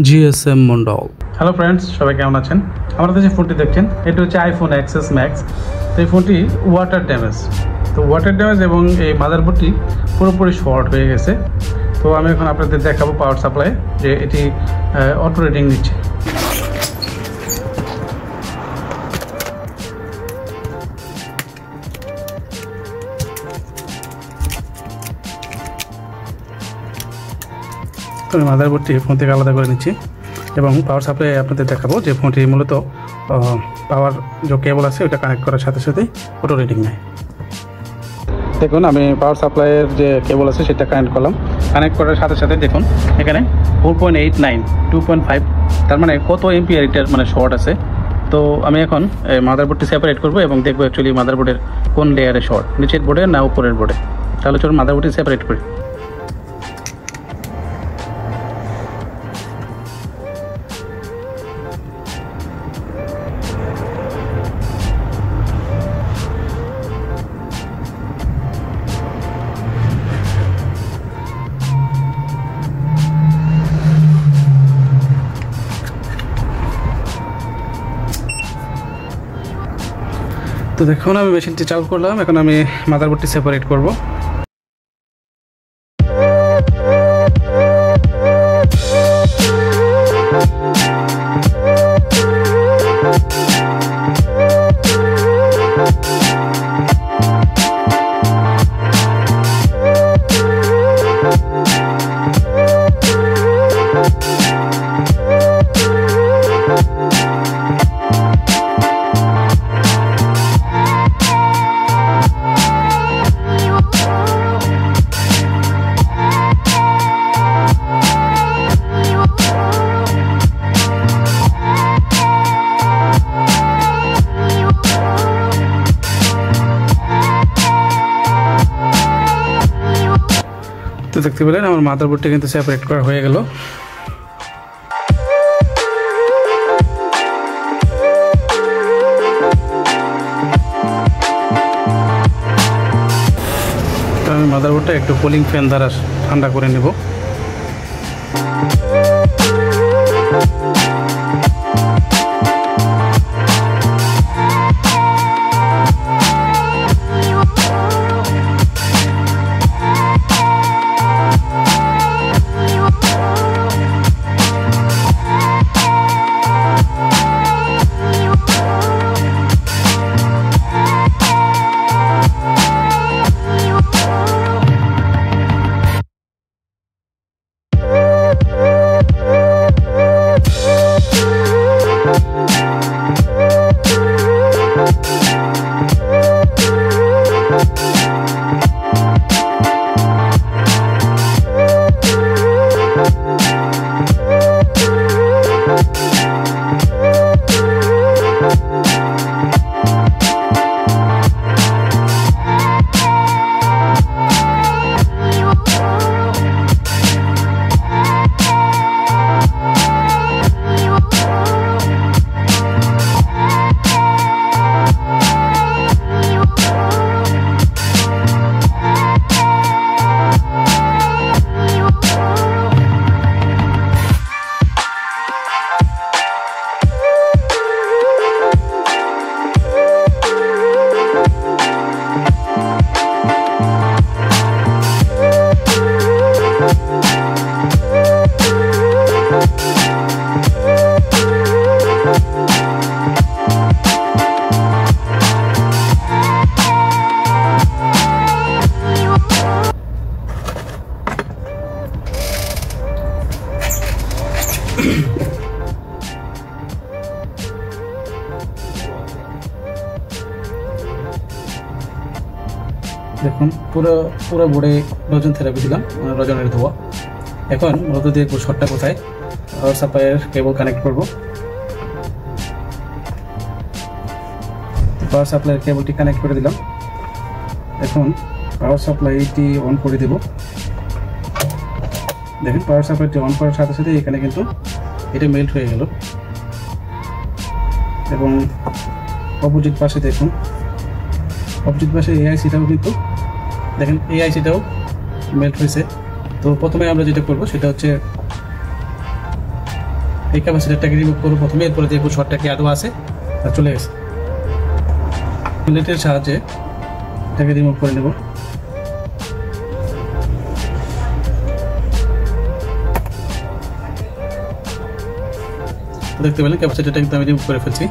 GSM Mondal. Hello friends, সবাই কেমন আছেন? আমাদের যে ফোনটি দেখছেন এটা হচ্ছে আইফোন XS Max। তো এই ফোনটি ওয়াটার ড্যামেজ এবং এই মাদারবোর্ডটি পুরোপুরি শর্ট হয়ে গেছে। তো আমি এখন আপনাদের দেখাবো পাওয়ার সাপ্লাই যে এটি অটো রেটিং নিচ্ছে। তো আমি মাদারবোর্ডটি ফোন থেকে আলাদা করে নিচ্ছি এবং পাওয়ার সাপ্লাই আপনাদের দেখাবো যে ফোনটি মূলত পাওয়ার যে কেবল আছে ওটা কানেক্ট করার সাথে সাথেই অটো রেটিং নেয়। দেখুন আমি পাওয়ার সাপ্লাইয়ের যে কেবল আছে সেটা কানেক্ট করলাম। কানেক্ট করার সাথে সাথে দেখুন এখানে 4.89 2.5, তার মানে কত এমপিআর এটার মানে শর্ট আছে। তো আমি এখন মাদারবোর্ডটি সেপারেট করবো এবং দেখবো অ্যাকচুয়ালি মাদারবোর্ডের কোন লেয়ারে শর্ট, নিচের বোর্ডে না উপরের বোর্ডে। তাহলে চলুন মাদারবোর্ডটি সেপারেট করি। তো দেখুন আমি মেশিনটি চালু করলাম, এখন আমি মাদারবোর্ডটি সেপারেট করব। তো দেখতে পেলেন আমার মাদারবোর্ডটা কিন্তু সেপারেট করা হয়ে গেল। আমি মাদারবোর্ডটা একটু কুলিং ফ্যান দ্বারা ঠান্ডা করে নেব। দেখুন পুরো বোর্ডে রজন থেরাপি দিলাম, রজনের ধোয়া। এখন মূলত দিয়ে শর্টটা কোথায় পাওয়ার সাপ্লাইয়ের কেবল কানেক্ট করব। পাওয়ার সাপ্লাইয়ের কেবলটি কানেক্ট করে দিলাম। এখন পাওয়ার সাপ্লাইটি অন করে দেব। দেখেন পাওয়ার সাপ্লাইটি অন করার সাথে সাথে এখানে কিন্তু এটা মেল্ট হয়ে গেল এবং অপোজিট পাশে দেখুন, অপোজিট পাশে এআইসিটাও কিন্তু দেখেন এআইসিটাও মেল্ট হয়েছে। তো প্রথমে আমরা যেটা করব সেটা হচ্ছে এই ক্যাপাসিটরটাকে রিমুভ করবো প্রথমে, এরপরে দেখবো শর্টটা কি আদৌ আছে আর চলে গেছে। নেটের সাহায্যে এটাকে রিমুভ করে নেব। দেখতে পেলেন ক্যাপাসিটরটা কিন্তু আমি রিমুভ করে ফেলছি।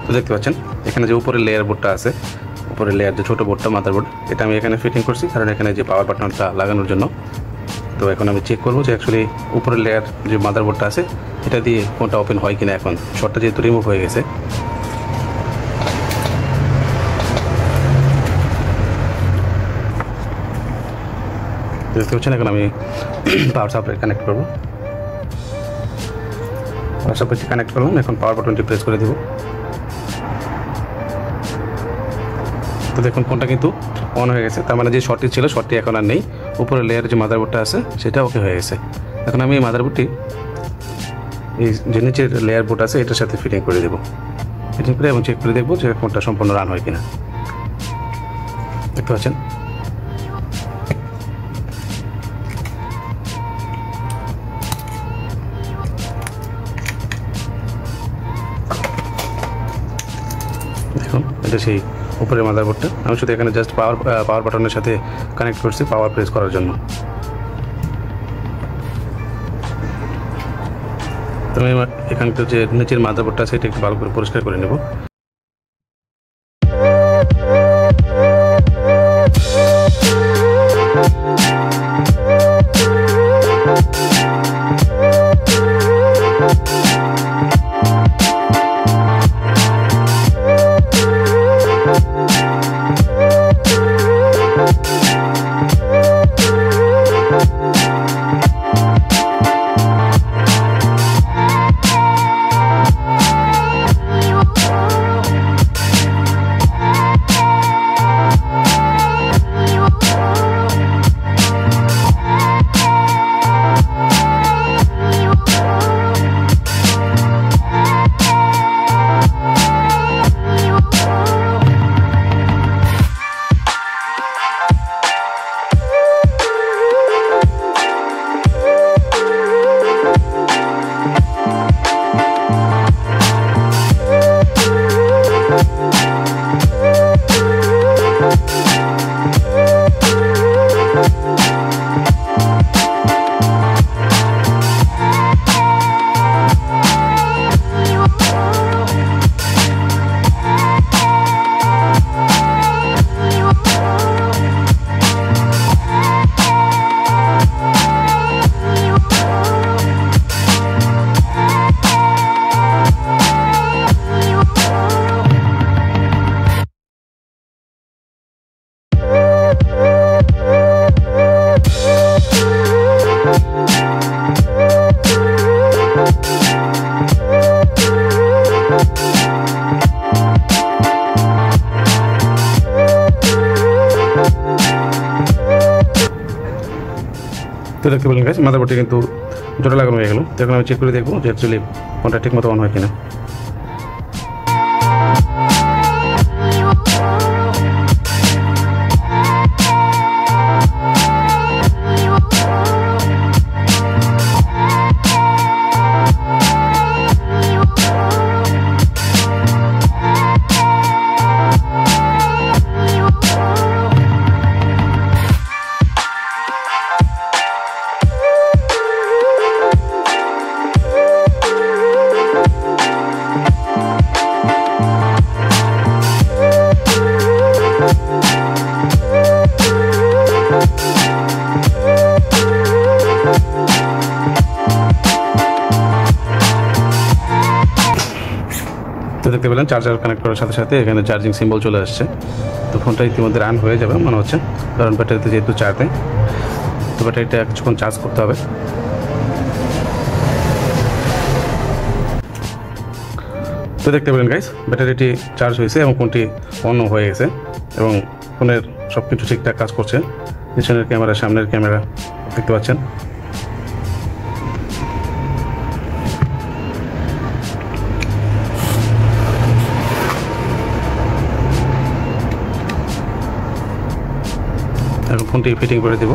তো দেখতে পাচ্ছেন এখানে যে উপরের লেয়ার বোর্ডটা আছে, উপরের লেয়ার যে ছোটো বোর্ডটা মাদারবোর্ড, এটা আমি এখানে ফিটিং করছি কারণ এখানে যে পাওয়ার বাটনটা লাগানোর জন্য। তো এখন আমি চেক করবো যে অ্যাকচুয়ালি উপরের লেয়ার যে মাদারবোর্ডটা আছে এটা দিয়ে ফোনটা ওপেন হয় কিনা। এখন শর্টটা যেহেতু রিমুভ হয়ে গেছে, দেখতে পাচ্ছেন এখন আমি পাওয়ার সাপ্লাই কানেক্ট করবো। পাওয়ার সাপ্লাইটি কানেক্ট করলাম, এখন পাওয়ার বাটনটি প্রেস করে দেবো। তো দেখুন ফোনটা কিন্তু অন হয়ে গেছে, তার মানে যে শর্টটি ছিল শর্টটি এখন আর নেই। উপরের লেয়ারে যে মাদারবোর্ডটা আছে সেটা ওকে হয়ে গেছে। এখন আমি এই মাদারবোর্ডটি এই যে নিচের লেয়ার বোর্ড আছে এটার সাথে ফিটিং করে দেবো। ফিটিং করে এবং চেক করে দেখবো যে ফোনটা সম্পূর্ণ রান হয় কিনা। দেখতে পাচ্ছেন দেখুন এটা সেই উপরের মাদারবোর্ডটা। আমি শুধু এখানে জাস্ট পাওয়ার বাটনের সাথে কানেক্ট করছি পাওয়ার প্রেস করার জন্য। তো আমি এখানকার যে নিচের মাদারবোর্ডটা আছে এটা একটু ভালো করে পরিষ্কার করে নেব। তো দেখতে পেলেন গাইস মাদারবোর্ডটি কিন্তু জোড়া লাগানো হয়ে গেল। তো এখন আমি চেক করে দেখবো যে অ্যাকচুয়ালি ফোনটা ঠিক মতো অন হয় কিনা। তো দেখতে পেলেন চার্জার কানেক্ট করার সাথে সাথে এখানে চার্জিং সিম্বল চলে আসছে। তো ফোনটা ইতিমধ্যে রান হয়ে যাবে মনে হচ্ছে, কারণ ব্যাটারিতে যেহেতু চার্জ নেই। তো ব্যাটারিটা কিছুক্ষণ চার্জ করতে হবে। তো দেখতে পেলেন গাইস ব্যাটারিটি চার্জ হয়েছে এবং ফোনটি অনও হয়ে গেছে এবং ফোনের সব কিছু ঠিকঠাক কাজ করছে। পিছনের ক্যামেরা, সামনের ক্যামেরা দেখতে পাচ্ছেন। এখন ফোনটি ফিটিং করে দেব।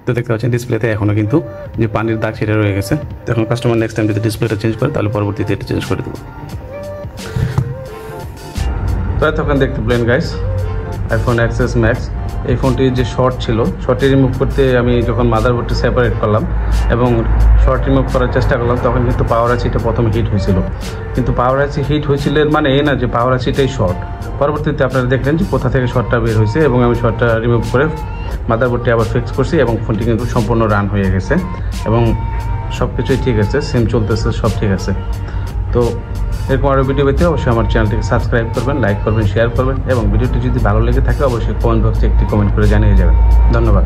তো দেখতে পাচ্ছেন ডিসপ্লেতে এখনও কিন্তু যে পানির দাগ সেটা রয়ে গেছে। তো এখন কাস্টমার নেক্সট টাইম যদি ডিসপ্লেটা চেঞ্জ করে তাহলে পরবর্তীতে এটা চেঞ্জ করে দেবো। তো এতক্ষণ দেখতে পেলেন গাইস আইফোন XS Max। এই ফোনটির যে শর্ট ছিল, শর্টটি রিমুভ করতে আমি যখন মাদারবোর্ডটি সেপারেট করলাম এবং শর্ট রিমুভ করার চেষ্টা করলাম, তখন কিন্তু পাওয়ার আইসিটা প্রথমে হিট হয়েছিল। কিন্তু পাওয়ার আইসি হিট হয়েছিল মানে এই না যে পাওয়ার আইসিটাই শর্ট। পরবর্তীতে আপনারা দেখলেন যে কোথা থেকে শর্টটা বের হয়েছে এবং আমি শর্টটা রিমুভ করে মাদারবোর্ডটি আবার ফিক্স করছি এবং ফোনটি কিন্তু সম্পূর্ণ রান হয়ে গেছে এবং সব কিছুই ঠিক আছে, সিম চলতেছে, সব ঠিক আছে। তো এরকম আরও ভিডিও পেতে অবশ্যই আমার চ্যানেলটিকে সাবস্ক্রাইব করবেন, লাইক করবেন, শেয়ার করবেন এবং ভিডিওটি যদি ভালো লেগে থাকে অবশ্যই কমেন্ট বক্সে একটি কমেন্ট করে জানিয়ে যাবেন। ধন্যবাদ।